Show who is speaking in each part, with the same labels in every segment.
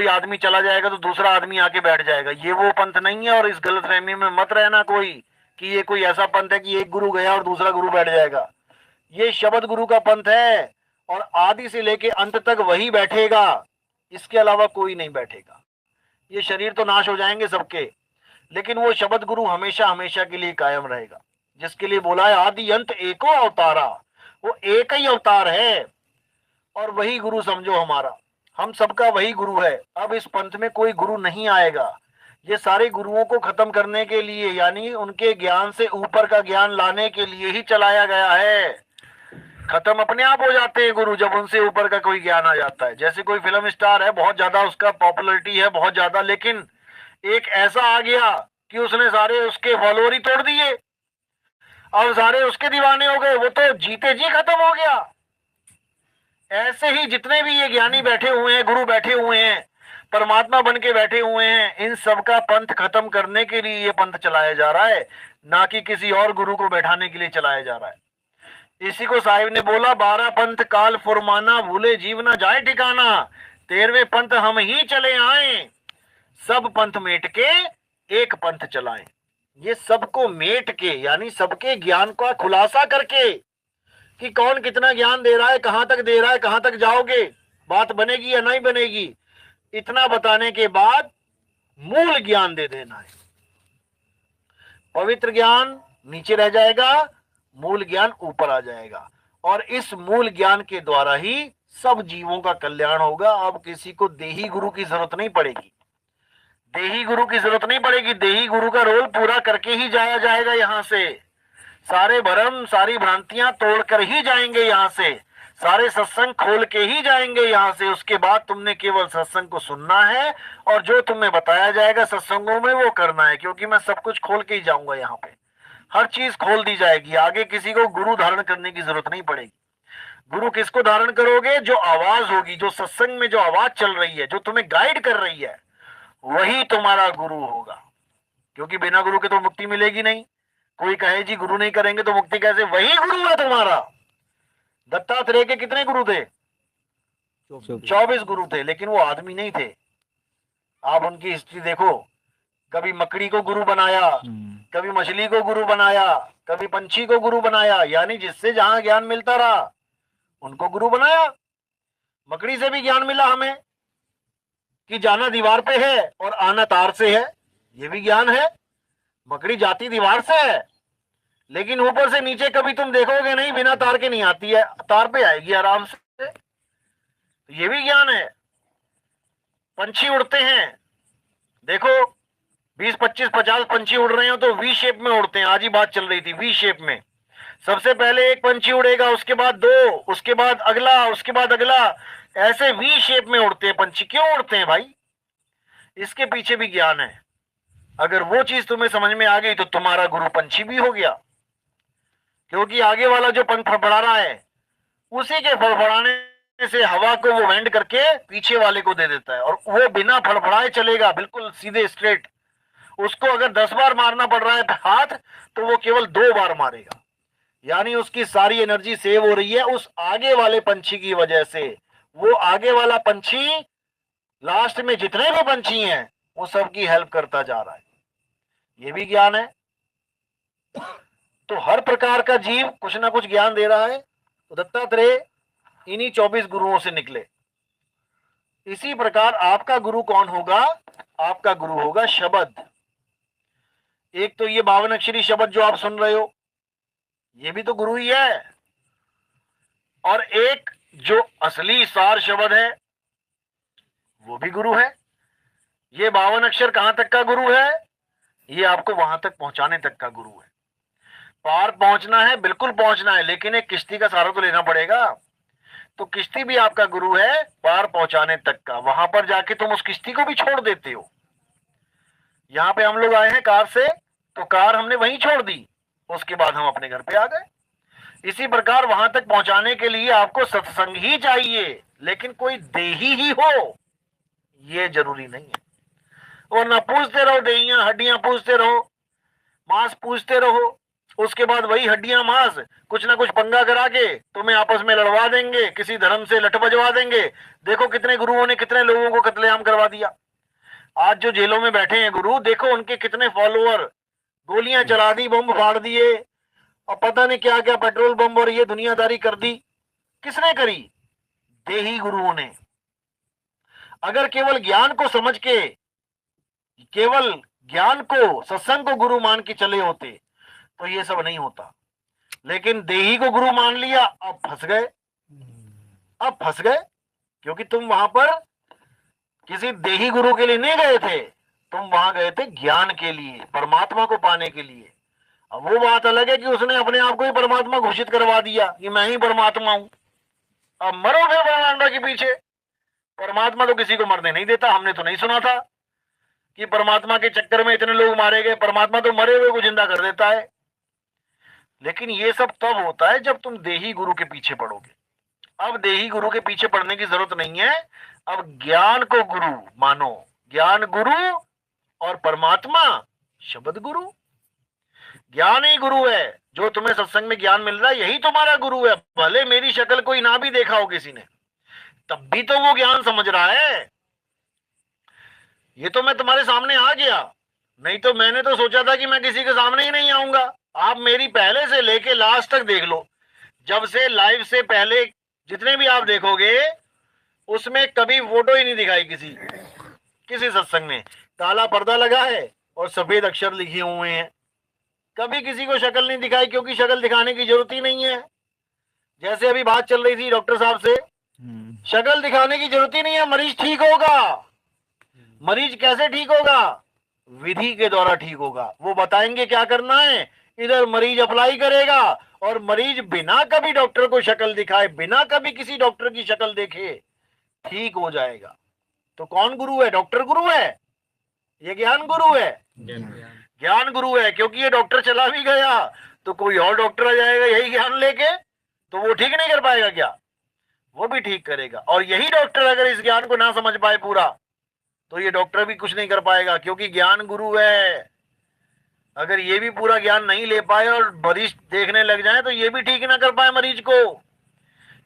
Speaker 1: कोई आदमी चला जाएगा तो दूसरा आदमी आके बैठ जाएगा, ये वो पंथ नहीं है। और इस गलतफहमी में मत रहना कोई कि ये कोई ऐसा पंथ है कि एक गुरु गया और दूसरा गुरु बैठ जाएगा। ये शब्द गुरु का पंथ है और आदि से लेके अंत तक वही बैठेगा, इसके अलावा कोई नहीं बैठेगा। ये शरीर तो नाश हो जाएंगे सबके, लेकिन वो शब्द गुरु हमेशा हमेशा के लिए कायम रहेगा, जिसके लिए बोला है आदि अंत एको अवतारा। वो एक ही अवतार है और वही गुरु समझो हमारा, हम सबका वही गुरु है। अब इस पंथ में कोई गुरु नहीं आएगा, ये सारे गुरुओं को खत्म करने के लिए, यानी उनके ज्ञान से ऊपर का ज्ञान लाने के लिए ही चलाया गया है। खत्म अपने आप हो जाते हैं गुरु जब उनसे ऊपर का कोई ज्ञान आ जाता है। जैसे कोई फिल्म स्टार है, बहुत ज्यादा उसका पॉपुलैरिटी है बहुत ज्यादा, लेकिन एक ऐसा आ गया कि उसने सारे उसके फॉलोअर ही तोड़ दिए, अब सारे उसके दीवाने हो गए, वो तो जीते जी खत्म हो गया। ऐसे ही जितने भी ये ज्ञानी बैठे हुए हैं, गुरु बैठे हुए हैं, परमात्मा बन के बैठे हुए हैं, इन सबका पंथ खत्म करने के लिए ये पंथ चलाया जा रहा है, ना कि किसी और गुरु को बैठाने के लिए चलाया जा रहा है। इसी को साहिब ने बोला 12 पंथ काल फुरमाना, भूले जीव ना जाए ठिकाना, 13वें पंथ हम ही चले आए, सब पंथ मेट के एक पंथ चलाएं। ये सबको मेट के यानी सबके ज्ञान का खुलासा करके कि कौन कितना ज्ञान दे रहा है, कहां तक दे रहा है, कहां तक जाओगे, बात बनेगी या नहीं बनेगी, इतना बताने के बाद मूल ज्ञान दे देना है। पवित्र ज्ञान नीचे रह जाएगा, मूल ज्ञान ऊपर आ जाएगा, और इस मूल ज्ञान के द्वारा ही सब जीवों का कल्याण होगा। अब किसी को देही गुरु की जरूरत नहीं पड़ेगी, देही गुरु की जरूरत नहीं पड़ेगी, देही गुरु का रोल पूरा करके ही जाया जाएगा। यहां से सारे भ्रम सारी भ्रांतियां तोड़ कर ही जाएंगे, यहां से सारे सत्संग खोल के ही जाएंगे यहां से। उसके बाद तुमने केवल सत्संग को सुनना है और जो तुम्हें बताया जाएगा सत्संगों में वो करना है, क्योंकि मैं सब कुछ खोल के ही जाऊंगा। यहाँ पे हर चीज खोल दी जाएगी, आगे किसी को गुरु धारण करने की जरूरत नहीं पड़ेगी। गुरु किसको धारण करोगे? जो आवाज होगी, जो सत्संग में जो आवाज चल रही है, जो तुम्हें गाइड कर रही है, वही तुम्हारा गुरु होगा। क्योंकि बिना गुरु के तो मुक्ति मिलेगी नहीं। कोई कहे जी गुरु नहीं करेंगे तो मुक्ति कैसे? वही गुरु है तुम्हारा। दत्तात्रेय के कितने गुरु थे? 24 गुरु थे, लेकिन वो आदमी नहीं थे। आप उनकी हिस्ट्री देखो, कभी मकड़ी को गुरु बनाया, कभी मछली को गुरु बनाया, कभी पंछी को गुरु बनाया, यानी जिससे जहां ज्ञान मिलता रहा उनको गुरु बनाया। मकड़ी से भी ज्ञान मिला हमें कि जाना दीवार पे है और आना तार से है, ये भी ज्ञान है। मकड़ी जाती दीवार से है, लेकिन ऊपर से नीचे कभी तुम देखोगे नहीं, बिना तार के नहीं आती है, तार पे आएगी आराम से, ये भी ज्ञान है। पंछी उड़ते हैं, देखो 20 25 50 पंछी उड़ रहे हो तो वी शेप में उड़ते हैं। आज ही बात चल रही थी, वी शेप में। सबसे पहले एक पंछी उड़ेगा, उसके बाद दो, उसके बाद अगला, उसके बाद अगला, ऐसे वी शेप में उड़ते हैं पंछी। क्यों उड़ते हैं भाई? इसके पीछे भी ज्ञान है। अगर वो चीज तुम्हें समझ में आ गई तो तुम्हारा गुरु पंछी भी हो गया, क्योंकि आगे वाला जो पंख फड़फड़ा रहा है उसी के फड़फड़ाने से हवा को वो वेंड करके पीछे वाले को दे देता है, और वो बिना फड़फड़ाए चलेगा, बिल्कुल सीधे स्ट्रेट। उसको अगर 10 बार मारना पड़ रहा है हाथ, तो वो केवल 2 बार मारेगा, यानी उसकी सारी एनर्जी सेव हो रही है उस आगे वाले पंछी की वजह से। वो आगे वाला पंछी लास्ट में जितने भी पंछी हैं वो सबकी हेल्प करता जा रहा है, ये भी ज्ञान है। तो हर प्रकार का जीव कुछ ना कुछ ज्ञान दे रहा है। तो दत्तात्रेय इन्हीं 24 गुरुओं से निकले। इसी प्रकार आपका गुरु कौन होगा? आपका गुरु होगा शब्द। एक तो ये 52 अक्षरी शब्द जो आप सुन रहे हो, ये भी तो गुरु ही है, और एक जो असली सार शब्द है वो भी गुरु है। ये 52 अक्षर कहां तक का गुरु है? ये आपको वहां तक पहुंचाने तक का गुरु है। पार पहुंचना है, बिल्कुल पहुंचना है, लेकिन एक किश्ती का सहारा तो लेना पड़ेगा। तो किश्ती भी आपका गुरु है पार पहुंचाने तक का। वहां पर जाके तुम उस किश्ती को भी छोड़ देते हो। यहां पे हम लोग आए हैं कार से, तो कार हमने वहीं छोड़ दी, उसके बाद हम अपने घर पे आ गए। इसी प्रकार वहां तक पहुंचाने के लिए आपको सत्संग ही चाहिए, लेकिन कोई देही ही हो ये जरूरी नहीं है। और ना पूछते रहो देहियां हड्डियां, पूछते रहो मांस, पूछते रहो उसके बाद वही हड्डियां मांस कुछ ना कुछ पंगा करा के तुम्हें आपस में लड़वा देंगे, किसी धर्म से लठ बजवा देंगे। देखो कितने गुरुओं ने कितने लोगों को कत्लेआम करवा दिया। आज जो जेलों में बैठे हैं गुरु, देखो उनके कितने फॉलोअर, गोलियां चला दी, बम फाड़ दिए, और पता नहीं क्या क्या पेट्रोल बम और ये दुनियादारी कर दी। किसने करी? देही गुरुओं ने। अगर केवल ज्ञान को समझ के, केवल ज्ञान को, सत्संग को गुरु मान के चले होते तो ये सब नहीं होता। लेकिन देही को गुरु मान लिया, अब फंस गए, अब फंस गए। क्योंकि तुम वहां पर किसी देही गुरु के लिए नहीं गए थे, तुम वहां गए थे ज्ञान के लिए, परमात्मा को पाने के लिए। अब वो बात अलग है कि उसने अपने आप को ही परमात्मा घोषित करवा दिया कि मैं ही परमात्मा हूं। अब मरो फिर परमात्मा के पीछे। परमात्मा तो किसी को मरने नहीं देता। हमने तो नहीं सुना था कि परमात्मा के चक्कर में इतने लोग मारे गए। परमात्मा तो मरे हुए को जिंदा कर देता है। लेकिन ये सब तब होता है जब तुम देही गुरु के पीछे पड़ोगे। अब देही गुरु के पीछे पड़ने की जरूरत नहीं है। अब ज्ञान को गुरु मानो। ज्ञान गुरु और परमात्मा शब्द गुरु। ज्ञान ही गुरु है। जो तुम्हें सत्संग में ज्ञान मिल रहा है यही तुम्हारा गुरु है। भले मेरी शक्ल कोई ना भी देखा हो किसी ने, तब भी तो वो ज्ञान समझ रहा है। ये तो मैं तुम्हारे सामने आ गया, नहीं तो मैंने तो सोचा था कि मैं किसी के सामने ही नहीं आऊंगा। आप मेरी पहले से लेके लास्ट तक देख लो। जब से लाइव से पहले जितने भी आप देखोगे उसमें कभी फोटो ही नहीं दिखाई किसी सत्संग में। काला पर्दा लगा है और सफेद अक्षर लिखे हुए हैं। कभी किसी को शक्ल नहीं दिखाई, क्योंकि शक्ल दिखाने की जरूरत ही नहीं है। जैसे अभी बात चल रही थी डॉक्टर साहब से, शक्ल दिखाने की जरूरत ही नहीं है। मरीज ठीक होगा। मरीज कैसे ठीक होगा? विधि के द्वारा ठीक होगा। वो बताएंगे क्या करना है, इधर मरीज अप्लाई करेगा, और मरीज बिना कभी डॉक्टर को शक्ल दिखाए, बिना कभी किसी डॉक्टर की शक्ल देखे ठीक हो जाएगा। तो कौन गुरु है? डॉक्टर गुरु है? ये ज्ञान गुरु है? ज्ञान गुरु है। क्योंकि ये डॉक्टर चला भी गया तो कोई और डॉक्टर आ जाएगा यही ज्ञान लेके, तो वो ठीक नहीं कर पाएगा क्या? वो भी ठीक करेगा। और यही डॉक्टर अगर इस ज्ञान को ना समझ पाए पूरा, तो ये डॉक्टर भी कुछ नहीं कर पाएगा, क्योंकि ज्ञान गुरु है। अगर ये भी पूरा ज्ञान नहीं ले पाए और मरीज देखने लग जाए तो ये भी ठीक ना कर पाए मरीज को,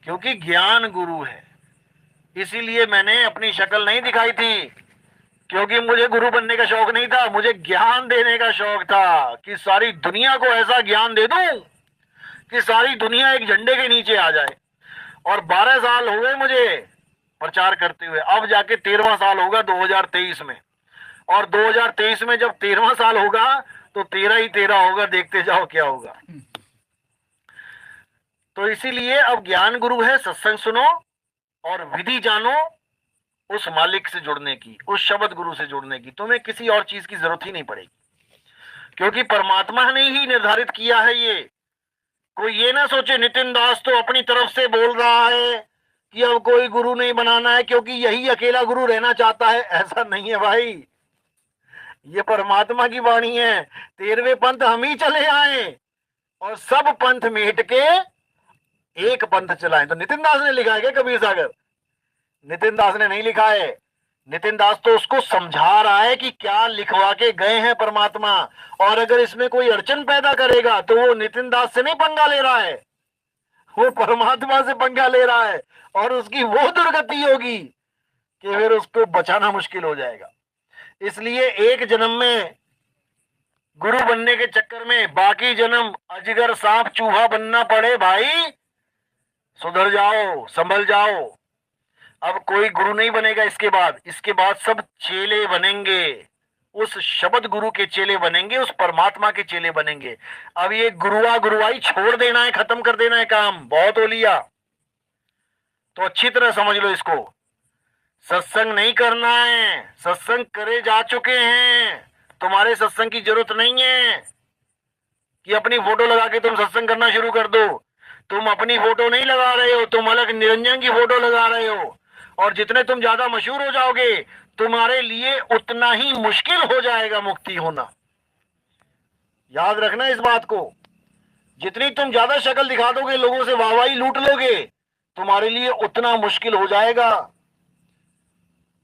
Speaker 1: क्योंकि ज्ञान गुरु है। इसीलिए मैंने अपनी शक्ल नहीं दिखाई थी, क्योंकि मुझे गुरु बनने का शौक नहीं था। मुझे ज्ञान देने का शौक था कि सारी दुनिया को ऐसा ज्ञान दे दूं कि सारी दुनिया एक झंडे के नीचे आ जाए। और 12 साल हो गए मुझे प्रचार करते हुए। अब जाके 13वां साल होगा 2023 में। और 2023 में जब 13वां साल होगा तो 13 ही 13 होगा। देखते जाओ क्या होगा। तो इसीलिए अब ज्ञान गुरु है। सत्संग सुनो और विधि जानो उस मालिक से जुड़ने की, उस शब्द गुरु से जुड़ने की। तुम्हें किसी और चीज की जरूरत ही नहीं पड़ेगी, क्योंकि परमात्मा ने ही निर्धारित किया है ये। कोई ये ना सोचे नितिन दास तो अपनी तरफ से बोल रहा है कि अब कोई गुरु नहीं बनाना है क्योंकि यही अकेला गुरु रहना चाहता है। ऐसा नहीं है भाई, ये परमात्मा की वाणी है। 13वें पंथ हम ही चले आए और सब पंथ मेट के एक पंथ चलाएं। तो नितिन दास ने लिखा है क्या कबीर सागर? नितिन दास ने नहीं लिखा है। नितिन दास तो उसको समझा रहा है कि क्या लिखवा के गए हैं परमात्मा, और अगर इसमें कोई अड़चन पैदा करेगा तो वो नितिन दास से नहीं पंगा ले रहा है, वो परमात्मा से पंगा ले रहा है। और उसकी वो दुर्गति होगी कि फिर उसको बचाना मुश्किल हो जाएगा। इसलिए एक जन्म में गुरु बनने के चक्कर में बाकी जन्म अजगर सांप चूहा बनना पड़े, भाई सुधर जाओ, संभल जाओ। अब कोई गुरु नहीं बनेगा इसके बाद सब चेले बनेंगे। उस शब्द गुरु के चेले बनेंगे, उस परमात्मा के चेले बनेंगे। अब ये गुरुआई छोड़ देना है, खत्म कर देना है काम। बहुत हो लिया, तो अच्छी तरह समझ लो इसको। सत्संग नहीं करना है, सत्संग करे जा चुके हैं। तुम्हारे सत्संग की जरूरत नहीं है कि अपनी फोटो लगा के तुम सत्संग करना शुरू कर दो। तुम अपनी फोटो नहीं लगा रहे हो, तुम अलग निरंजन की फोटो लगा रहे हो। और जितने तुम ज्यादा मशहूर हो जाओगे तुम्हारे लिए उतना ही मुश्किल हो जाएगा मुक्ति होना। याद रखना इस बात को। जितनी तुम ज्यादा शक्ल दिखा दोगे, लोगों से वाहवाही लूट लोगे, तुम्हारे लिए उतना मुश्किल हो जाएगा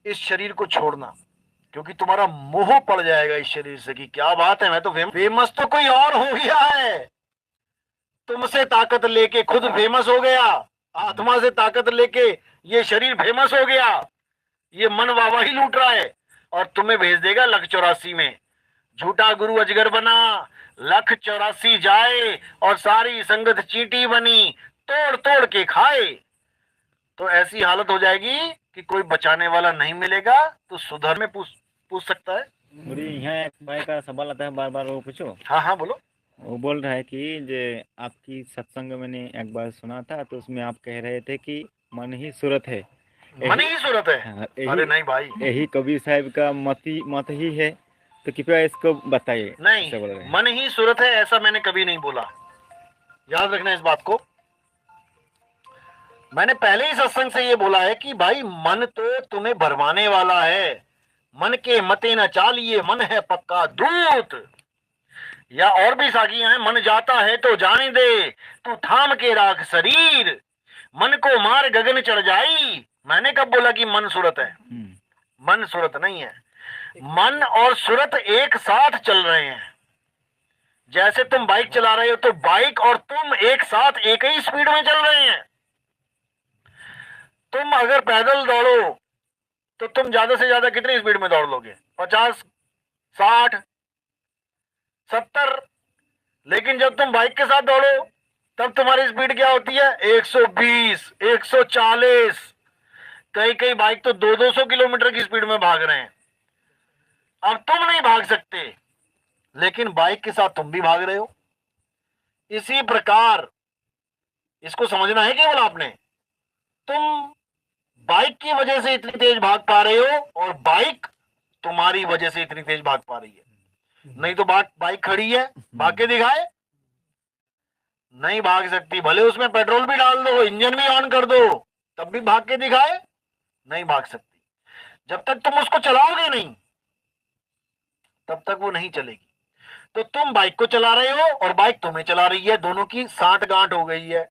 Speaker 1: इस शरीर को छोड़ना। क्योंकि तुम्हारा मोह पड़ जाएगा इस शरीर से कि क्या बात है, मैं तो फेमस तो कोई और हो गया है। तुमसे ताकत लेके खुद फेमस हो गया, आत्मा से ताकत लेके ये शरीर फेमस हो गया, ये मन वाहवाही लूट रहा है और तुम्हें भेज देगा लख 84 में। झूठा गुरु अजगर बना, लख 84 जाए और सारी संगत चींटी बनी, तोड़ तोड़ के खाए। तो ऐसी हालत हो जाएगी कि कोई बचाने वाला नहीं मिलेगा। तो सुधर में पूछ सकता है।
Speaker 2: मुझे यहाँ एक भाई का सवाल आता है बार बार, वो पूछो।
Speaker 1: हाँ हाँ बोलो।
Speaker 2: वो बोल रहा है कि जे आपकी सत्संग मैंने एक बार सुना था, तो उसमें आप कह रहे थे कि मन ही सूरत है।
Speaker 1: मन ही सूरत है।
Speaker 2: हाँ,
Speaker 1: अरे नहीं भाई,
Speaker 2: यही कबीर साहब का मत ही है, तो कृपया इसको बताइए।
Speaker 1: नहीं, मन ही सूरत है ऐसा मैंने कभी नहीं बोला, याद रखना इस बात को। मैंने पहले ही सत्संग से ये बोला है कि भाई मन तो तुम्हें भरमाने वाला है, मन के मते न चालिए, मन है पक्का दूत। या और भी साखियां हैं, मन जाता है तो जाने दे, तू थाम के राख शरीर, मन को मार गगन चढ़ जाई। मैंने कब बोला कि मन सूरत है? मन सूरत नहीं है। मन और सूरत एक साथ चल रहे हैं। जैसे तुम बाइक चला रहे हो तो बाइक और तुम एक साथ एक ही स्पीड में चल रहे हैं। तुम अगर पैदल दौड़ो तो तुम ज्यादा से ज्यादा कितनी स्पीड में दौड़ लोगे? 50, 60, 70। लेकिन जब तुम बाइक के साथ दौड़ो तब तुम्हारी स्पीड क्या होती है? 120, 140। कई कई बाइक तो 200-200 किलोमीटर की स्पीड में भाग रहे हैं। अब तुम नहीं भाग सकते, लेकिन बाइक के साथ तुम भी भाग रहे हो। इसी प्रकार इसको समझना है केवल आपने। तुम बाइक की वजह से इतनी तेज भाग पा रहे हो और बाइक तुम्हारी वजह से इतनी तेज भाग पा रही है। नहीं तो बाइक खड़ी है, भाग के दिखाए? नहीं भाग सकती। भले उसमें पेट्रोल भी डाल दो, इंजन भी ऑन कर दो, तब भी भाग के दिखाए? नहीं भाग सकती। जब तक तुम उसको चलाओगे नहीं तब तक वो नहीं चलेगी। तो तुम बाइक को चला रहे हो और बाइक तुम्हें चला रही है, दोनों की साठ गांठ हो गई है।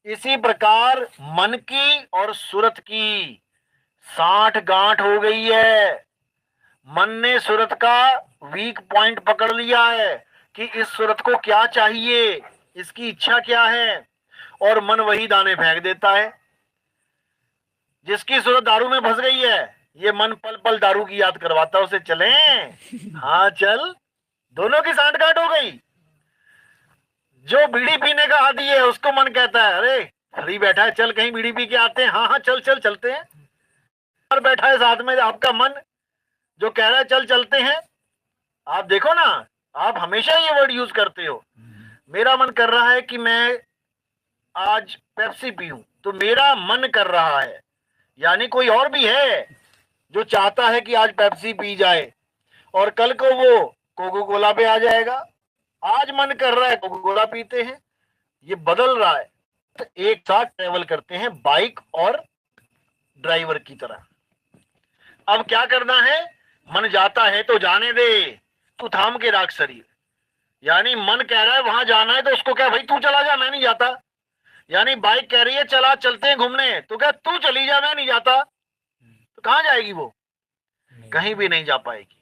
Speaker 1: इसी प्रकार मन की और सूरत की साठ गांठ हो गई है। मन ने सूरत का वीक पॉइंट पकड़ लिया है कि इस सूरत को क्या चाहिए, इसकी इच्छा क्या है, और मन वही दाने फेंक देता है। जिसकी सूरत दारू में फंस गई है, ये मन पल पल दारू की याद करवाता है उसे, चले हाँ चल। दोनों की साठ गांठ हो गई। जो बीड़ी पीने का आदी है उसको मन कहता है अरे फ्री बैठा है, चल कहीं बीड़ी पी के आते हैं। हाँ हाँ चल चल चलते हैं। और बैठा है साथ में आपका मन जो कह रहा है चल चलते हैं। आप देखो ना, आप हमेशा ये वर्ड यूज करते हो। मेरा मन कर रहा है कि मैं आज पेप्सी पीऊं, तो मेरा मन कर रहा है, यानी कोई और भी है जो चाहता है कि आज पेप्सी पी जाए और कल को वो कोको कोला पे आ जाएगा। आज मन कर रहा है कोको कोला पीते हैं, ये बदल रहा है। तो एक साथ ट्रेवल करते हैं बाइक और ड्राइवर की तरह। अब क्या करना है? मन जाता है तो जाने दे, तू थाम के राख शरीर। यानी मन कह रहा है वहां जाना है तो उसको क्या भाई तू चला जा, मैं नहीं जाता। यानी बाइक कह रही है चला चलते हैं घूमने, तो क्या तू चली जा, मैं नहीं जाता। तो कहां जाएगी वो? कहीं भी नहीं जा पाएगी।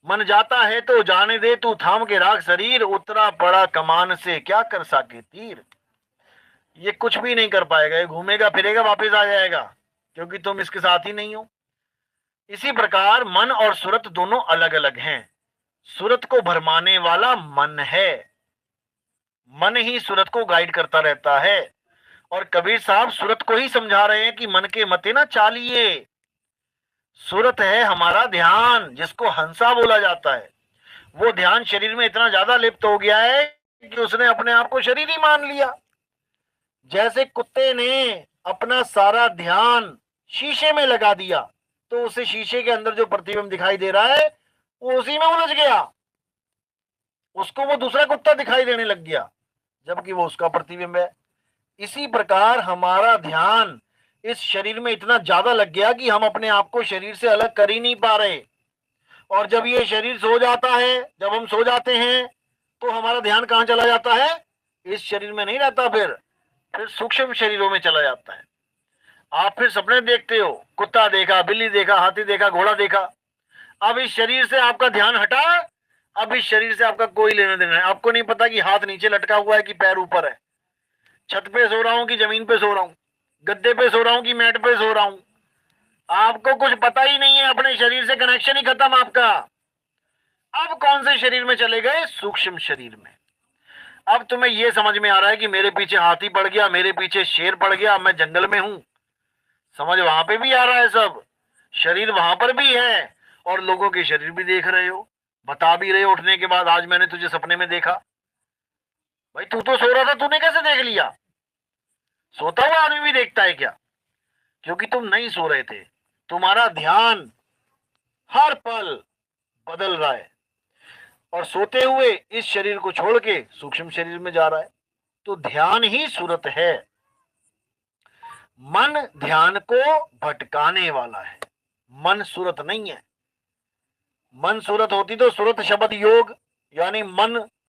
Speaker 1: मन जाता है तो जाने दे, तू थाम के राख शरीर, उतरा पड़ा कमान से क्या कर सके तीर। ये कुछ भी नहीं कर पाएगा, ये घूमेगा फिरेगा वापस आ जाएगा, क्योंकि तुम इसके साथ ही नहीं हो। इसी प्रकार मन और सूरत दोनों अलग अलग हैं। सूरत को भरमाने वाला मन है, मन ही सूरत को गाइड करता रहता है। और कबीर साहब सूरत को ही समझा रहे हैं कि मन के मते ना चालिए। सूरत है हमारा ध्यान, जिसको हंसा बोला जाता है। वो ध्यान शरीर में इतना ज्यादा लिप्त हो गया है कि उसने अपने आप को शरीर ही मान लिया। जैसे कुत्ते ने अपना सारा ध्यान शीशे में लगा दिया तो उसे शीशे के अंदर जो प्रतिबिंब दिखाई दे रहा है वो उसी में उलझ गया, उसको वो दूसरा कुत्ता दिखाई देने लग गया, जबकि वो उसका प्रतिबिंब है। इसी प्रकार हमारा ध्यान इस शरीर में इतना ज्यादा लग गया कि हम अपने आप को शरीर से अलग कर ही नहीं पा रहे। और जब ये शरीर सो जाता है, जब हम सो जाते हैं, तो हमारा ध्यान कहां चला जाता है? इस शरीर में नहीं रहता, फिर सूक्ष्म शरीरों में चला जाता है। आप फिर सपने देखते हो, कुत्ता देखा, बिल्ली देखा, हाथी देखा, घोड़ा देखा, अब इस शरीर से आपका ध्यान हटा, अब इस शरीर से आपका कोई लेना देना है। आपको नहीं पता कि हाथ नीचे लटका हुआ है कि पैर ऊपर है, छत पे सो रहा हूं कि जमीन पे सो रहा हूं, गद्दे पे सो रहा हूं कि मैट पे सो रहा हूं। आपको कुछ पता ही नहीं है, अपने शरीर से कनेक्शन ही खत्म आपका। अब कौन से शरीर में चले गए? सूक्ष्म शरीर में। अब तुम्हें यह समझ में आ रहा है कि मेरे पीछे हाथी पड़ गया, मेरे पीछे शेर पड़ गया, मैं जंगल में हूं। समझ वहां पे भी आ रहा है, सब शरीर वहां पर भी है, और लोगों के शरीर भी देख रहे हो, बता भी रहे हो उठने के बाद, आज मैंने तुझे सपने में देखा। भाई तू तो सो रहा था, तूने कैसे देख लिया? सोता हुआ आदमी भी देखता है क्या? क्योंकि तुम नहीं सो रहे थे, तुम्हारा ध्यान हर पल बदल रहा है, और सोते हुए इस शरीर को छोड़ के सूक्ष्म शरीर में जा रहा है। तो ध्यान ही सूरत है। मन ध्यान को भटकाने वाला है, मन सूरत नहीं है। मन सूरत होती तो सूरत शब्द योग यानी मन